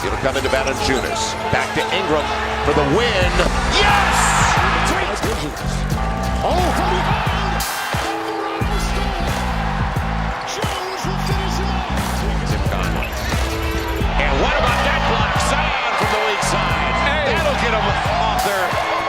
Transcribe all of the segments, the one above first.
It'll come into Valanciunas. Back to Ingram for the win. Yes! Oh, from behind! Jones will finish him off. Tim Conley. And what about that block? Zion from the weak side. That'll get him off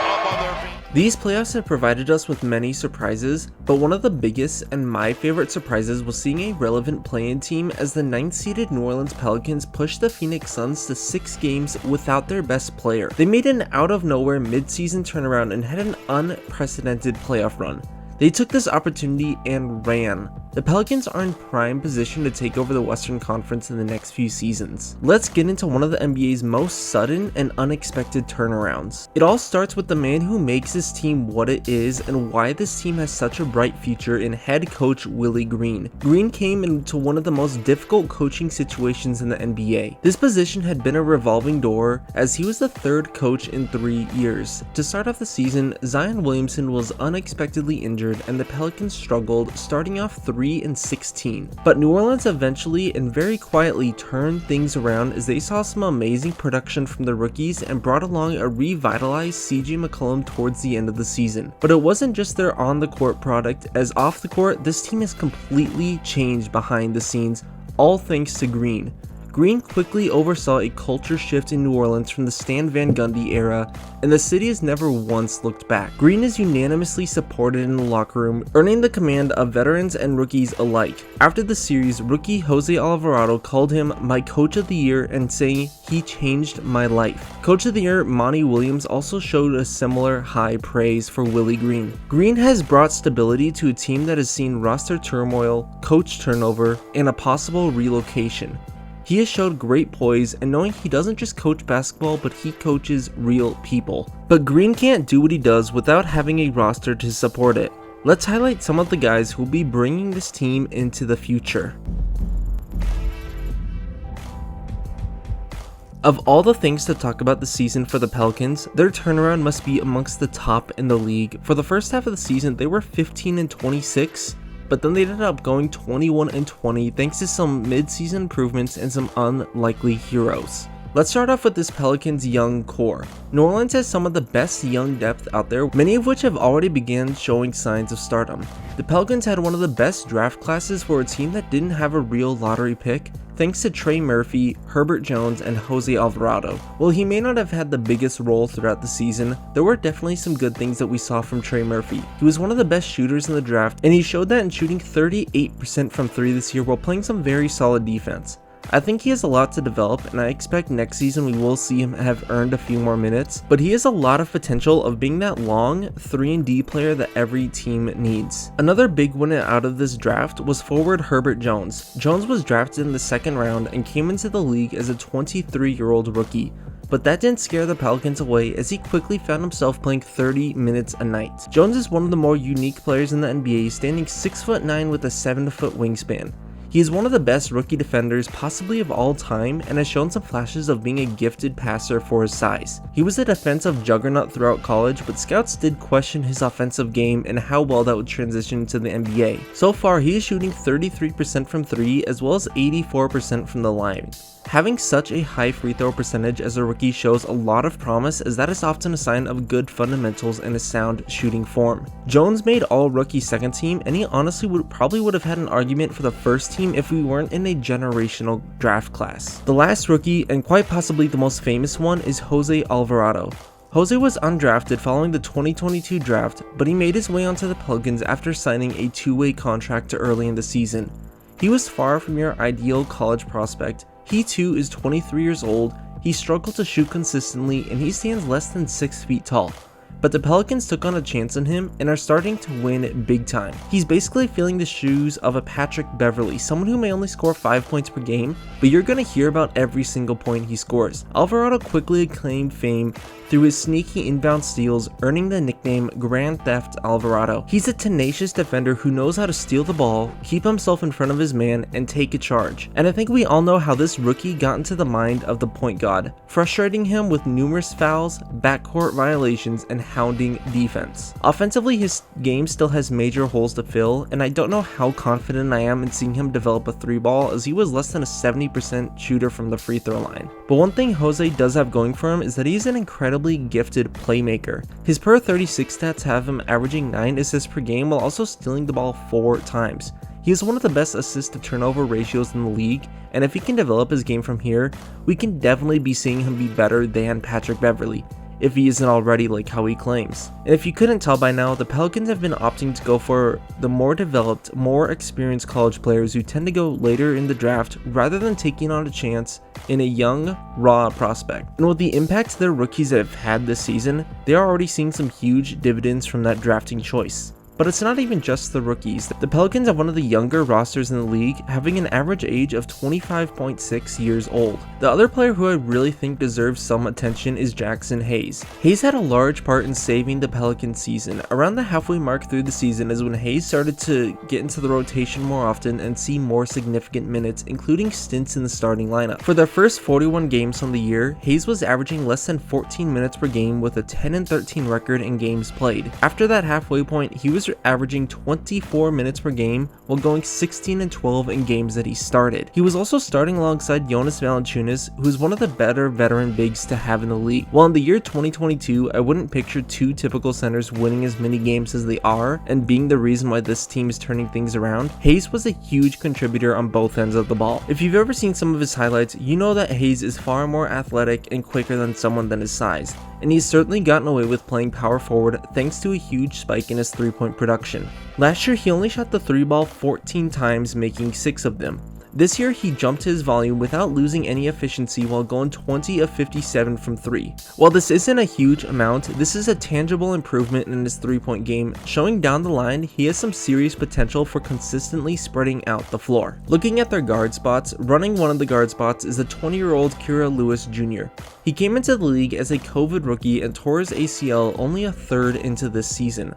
up on their feet. These playoffs have provided us with many surprises, but one of the biggest and my favorite surprises was seeing a relevant play-in team as the 9th-seeded New Orleans Pelicans pushed the Phoenix Suns to 6 games without their best player. They made an out-of-nowhere mid-season turnaround and had an unprecedented playoff run. They took this opportunity and ran. The Pelicans are in prime position to take over the Western Conference in the next few seasons. Let's get into one of the NBA's most sudden and unexpected turnarounds. It all starts with the man who makes this team what it is and why this team has such a bright future in head coach Willie Green. Green came into one of the most difficult coaching situations in the NBA. This position had been a revolving door as he was the 3rd coach in 3 years. To start off the season, Zion Williamson was unexpectedly injured and the Pelicans struggled, starting off 3-16. But New Orleans eventually and very quietly turned things around as they saw some amazing production from the rookies and brought along a revitalized CJ McCollum towards the end of the season. But it wasn't just their on-the-court product, as off the court, this team has completely changed behind the scenes, all thanks to Green. Green quickly oversaw a culture shift in New Orleans from the Stan Van Gundy era, and the city has never once looked back. Green is unanimously supported in the locker room, earning the command of veterans and rookies alike. After the series, rookie Jose Alvarado called him my coach of the year and saying he changed my life. Coach of the year Monty Williams also showed a similar high praise for Willie Green. Green has brought stability to a team that has seen roster turmoil, coach turnover, and a possible relocation. He has showed great poise and knowing he doesn't just coach basketball, but he coaches real people. But Green can't do what he does without having a roster to support it. Let's highlight some of the guys who will be bringing this team into the future. Of all the things to talk about this season for the Pelicans, their turnaround must be amongst the top in the league. For the first half of the season, they were 15-26. But then they ended up going 21-20 thanks to some mid-season improvements and some unlikely heroes. Let's start off with this Pelicans young core. New Orleans has some of the best young depth out there, many of which have already begun showing signs of stardom. The Pelicans had one of the best draft classes for a team that didn't have a real lottery pick, thanks to Trey Murphy, Herbert Jones, and Jose Alvarado. While he may not have had the biggest role throughout the season, there were definitely some good things that we saw from Trey Murphy. He was one of the best shooters in the draft, and he showed that in shooting 38% from 3 this year while playing some very solid defense. I think he has a lot to develop, and I expect next season we will see him have earned a few more minutes, but he has a lot of potential of being that long 3-and-D player that every team needs. Another big winner out of this draft was forward Herbert Jones. Jones was drafted in the 2nd round and came into the league as a 23-year-old rookie. But that didn't scare the Pelicans away as he quickly found himself playing 30 minutes a night. Jones is one of the more unique players in the NBA, standing 6'9" with a 7-foot wingspan. He is one of the best rookie defenders possibly of all time and has shown some flashes of being a gifted passer for his size. He was a defensive juggernaut throughout college, but scouts did question his offensive game and how well that would transition to the NBA. So far, he is shooting 33% from 3 as well as 84% from the line. Having such a high free throw percentage as a rookie shows a lot of promise, as that is often a sign of good fundamentals and a sound shooting form. Jones made all-rookie 2nd team, and he honestly probably would have had an argument for the 1st team if we weren't in a generational draft class. The last rookie, and quite possibly the most famous one, is Jose Alvarado. Jose was undrafted following the 2022 draft, but he made his way onto the Pelicans after signing a 2-way contract early in the season. He was far from your ideal college prospect. He too is 23 years old, he struggled to shoot consistently, and he stands less than 6 feet tall. But the Pelicans took on a chance on him and are starting to win big time. He's basically filling the shoes of a Patrick Beverley, someone who may only score 5 points per game, but you're going to hear about every single point he scores. Alvarado quickly claimed fame through his sneaky inbound steals, earning the nickname Grand Theft Alvarado. He's a tenacious defender who knows how to steal the ball, keep himself in front of his man, and take a charge. And I think we all know how this rookie got into the mind of the point guard, frustrating him with numerous fouls, backcourt violations, and pounding defense. Offensively, his game still has major holes to fill, and I don't know how confident I am in seeing him develop a 3-ball, as he was less than a 70% shooter from the free throw line. But one thing Jose does have going for him is that he's an incredibly gifted playmaker. His per 36 stats have him averaging 9 assists per game while also stealing the ball 4 times. He has one of the best assist to turnover ratios in the league, and if he can develop his game from here, we can definitely be seeing him be better than Patrick Beverley, if he isn't already like how he claims. And if you couldn't tell by now, the Pelicans have been opting to go for the more developed, more experienced college players who tend to go later in the draft rather than taking on a chance in a young, raw prospect. And with the impact their rookies have had this season, they are already seeing some huge dividends from that drafting choice. But it's not even just the rookies. The Pelicans have one of the younger rosters in the league, having an average age of 25.6 years old. The other player who I really think deserves some attention is Jackson Hayes. Hayes had a large part in saving the Pelicans season. Around the halfway mark through the season is when Hayes started to get into the rotation more often and see more significant minutes, including stints in the starting lineup. For their first 41 games on the year, Hayes was averaging less than 14 minutes per game with a 10-13 record in games played. After that halfway point, he was averaging 24 minutes per game while going 16-12 in games that he started. He was also starting alongside Jonas Valanciunas, who is one of the better veteran bigs to have in the league. While in the year 2022, I wouldn't picture two typical centers winning as many games as they are and being the reason why this team is turning things around, Hayes was a huge contributor on both ends of the ball. If you've ever seen some of his highlights, you know that Hayes is far more athletic and quicker than someone than his size, and he's certainly gotten away with playing power forward thanks to a huge spike in his 3-point production. Last year, he only shot the 3-ball 14 times, making 6 of them. This year, he jumped his volume without losing any efficiency while going 20 of 57 from 3. While this isn't a huge amount, this is a tangible improvement in his 3-point game, showing down the line he has some serious potential for consistently spreading out the floor. Looking at their guard spots, running one of the guard spots is the 20-year-old Kira Lewis Jr. He came into the league as a COVID rookie and tore his ACL only a third into this season.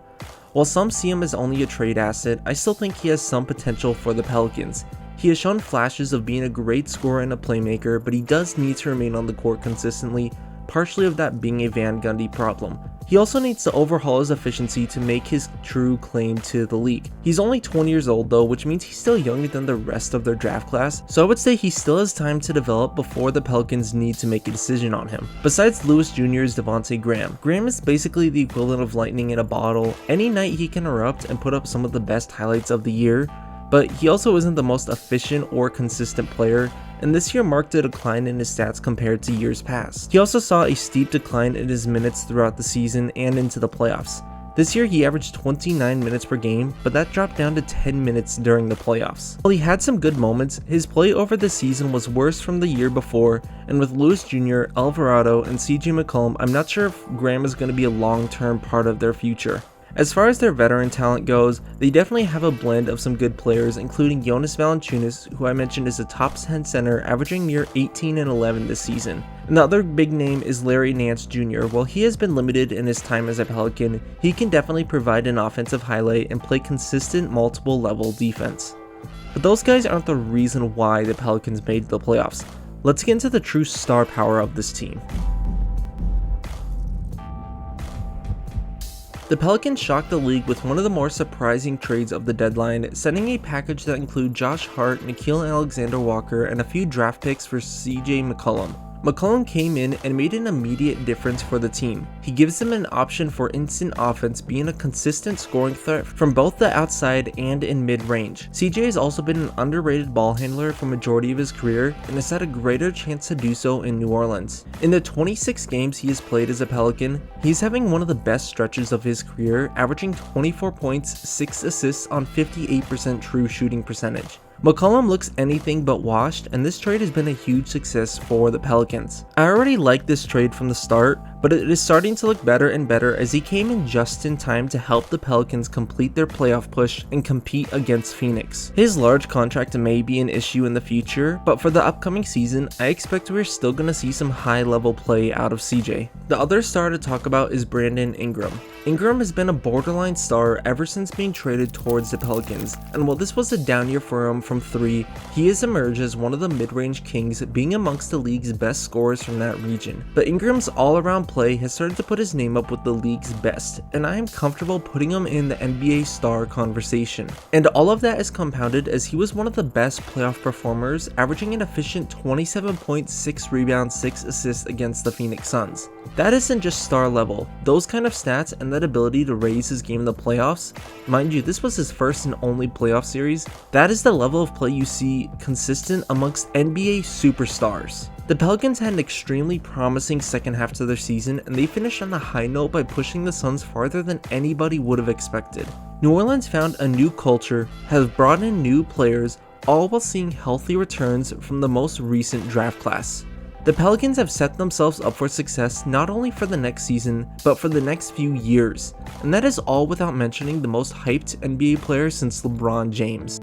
While some see him as only a trade asset, I still think he has some potential for the Pelicans. He has shown flashes of being a great scorer and a playmaker, but he does need to remain on the court consistently, partially of that being a Van Gundy problem. He also needs to overhaul his efficiency to make his true claim to the league. He's only 20 years old though, which means he's still younger than the rest of their draft class, so I would say he still has time to develop before the Pelicans need to make a decision on him. Besides Lewis Jr. is Devontae Graham. Graham is basically the equivalent of lightning in a bottle. Any night he can erupt and put up some of the best highlights of the year, but he also isn't the most efficient or consistent player, and this year marked a decline in his stats compared to years past. He also saw a steep decline in his minutes throughout the season and into the playoffs. This year he averaged 29 minutes per game, but that dropped down to 10 minutes during the playoffs. While he had some good moments, his play over the season was worse from the year before, and with Lewis Jr., Alvarado, and CJ McCollum, I'm not sure if Graham is going to be a long-term part of their future. As far as their veteran talent goes, they definitely have a blend of some good players, including Jonas Valanciunas, who I mentioned is a top 10 center, averaging near 18 and 11 this season. And the other big name is Larry Nance Jr. While he has been limited in his time as a Pelican, he can definitely provide an offensive highlight and play consistent multiple level defense. But those guys aren't the reason why the Pelicans made the playoffs. Let's get into the true star power of this team. The Pelicans shocked the league with one of the more surprising trades of the deadline, sending a package that included Josh Hart, Nickeil Alexander-Walker, and a few draft picks for CJ McCollum. McCollum came in and made an immediate difference for the team. He gives them an option for instant offense, being a consistent scoring threat from both the outside and in mid-range. CJ has also been an underrated ball handler for majority of his career and has had a greater chance to do so in New Orleans. In the 26 games he has played as a Pelican, he's having one of the best stretches of his career, averaging 24 points, 6 assists on 58% true shooting percentage. McCollum looks anything but washed, and this trade has been a huge success for the Pelicans. I already liked this trade from the start, but it is starting to look better and better as he came in just in time to help the Pelicans complete their playoff push and compete against Phoenix. His large contract may be an issue in the future, but for the upcoming season, I expect we're still going to see some high-level play out of CJ. The other star to talk about is Brandon Ingram. Ingram has been a borderline star ever since being traded towards the Pelicans, and while this was a down year for him from 3, he has emerged as one of the mid-range kings, being amongst the league's best scorers from that region. But Ingram's all-around play has started to put his name up with the league's best, and I am comfortable putting him in the NBA star conversation. And all of that is compounded as he was one of the best playoff performers, averaging an efficient 27 points, 6 rebounds, 6 assists against the Phoenix Suns. That isn't just star level. Those kind of stats and that ability to raise his game in the playoffs, mind you, this was his first and only playoff series, that is the level of play you see consistent amongst NBA superstars. The Pelicans had an extremely promising second half to their season, and they finished on a high note by pushing the Suns farther than anybody would have expected. New Orleans found a new culture, have brought in new players, all while seeing healthy returns from the most recent draft class. The Pelicans have set themselves up for success not only for the next season, but for the next few years, and that is all without mentioning the most hyped NBA player since LeBron James.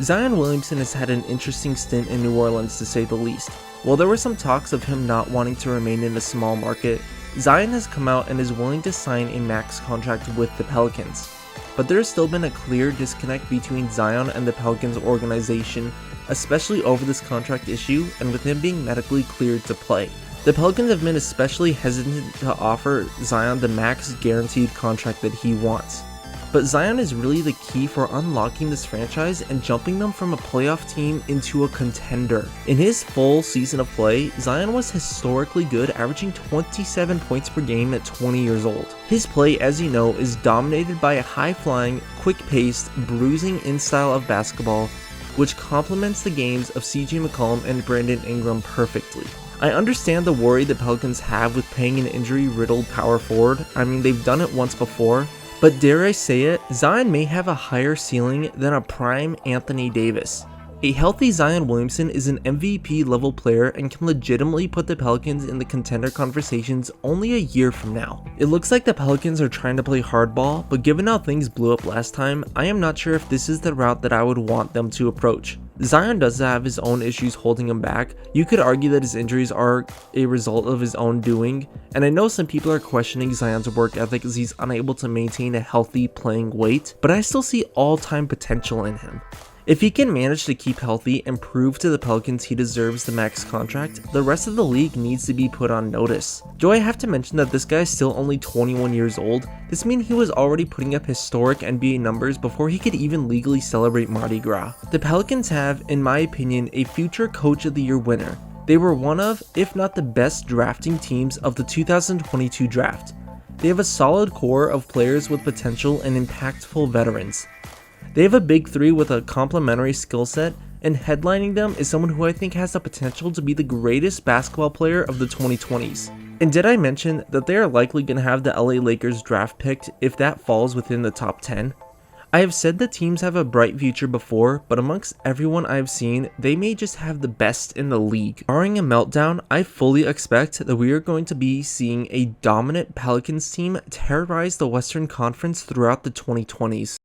Zion Williamson has had an interesting stint in New Orleans to say the least. While there were some talks of him not wanting to remain in a small market, Zion has come out and is willing to sign a max contract with the Pelicans. But there has still been a clear disconnect between Zion and the Pelicans organization, especially over this contract issue and with him being medically cleared to play. The Pelicans have been especially hesitant to offer Zion the max guaranteed contract that he wants. But Zion is really the key for unlocking this franchise and jumping them from a playoff team into a contender. In his full season of play, Zion was historically good, averaging 27 points per game at 20 years old. His play, as you know, is dominated by a high-flying, quick-paced, bruising-in style of basketball, which complements the games of CJ McCollum and Brandon Ingram perfectly. I understand the worry the Pelicans have with paying an injury-riddled power forward. I mean, they've done it once before. But dare I say it, Zion may have a higher ceiling than a prime Anthony Davis. A healthy Zion Williamson is an MVP level player and can legitimately put the Pelicans in the contender conversations only a year from now. It looks like the Pelicans are trying to play hardball, but given how things blew up last time, I am not sure if this is the route that I would want them to approach. Zion does have his own issues holding him back. You could argue that his injuries are a result of his own doing, and I know some people are questioning Zion's work ethic as he's unable to maintain a healthy playing weight, but I still see all-time potential in him. If he can manage to keep healthy and prove to the Pelicans he deserves the max contract, the rest of the league needs to be put on notice. Do I have to mention that this guy is still only 21 years old? This means he was already putting up historic NBA numbers before he could even legally celebrate Mardi Gras. The Pelicans have, in my opinion, a future Coach of the Year winner. They were one of, if not the best drafting teams of the 2022 draft. They have a solid core of players with potential and impactful veterans. They have a big three with a complementary skill set, and headlining them is someone who I think has the potential to be the greatest basketball player of the 2020s. And did I mention that they are likely going to have the LA Lakers draft picked if that falls within the top 10? I have said that teams have a bright future before, but amongst everyone I've seen, they may just have the best in the league. Barring a meltdown, I fully expect that we are going to be seeing a dominant Pelicans team terrorize the Western Conference throughout the 2020s.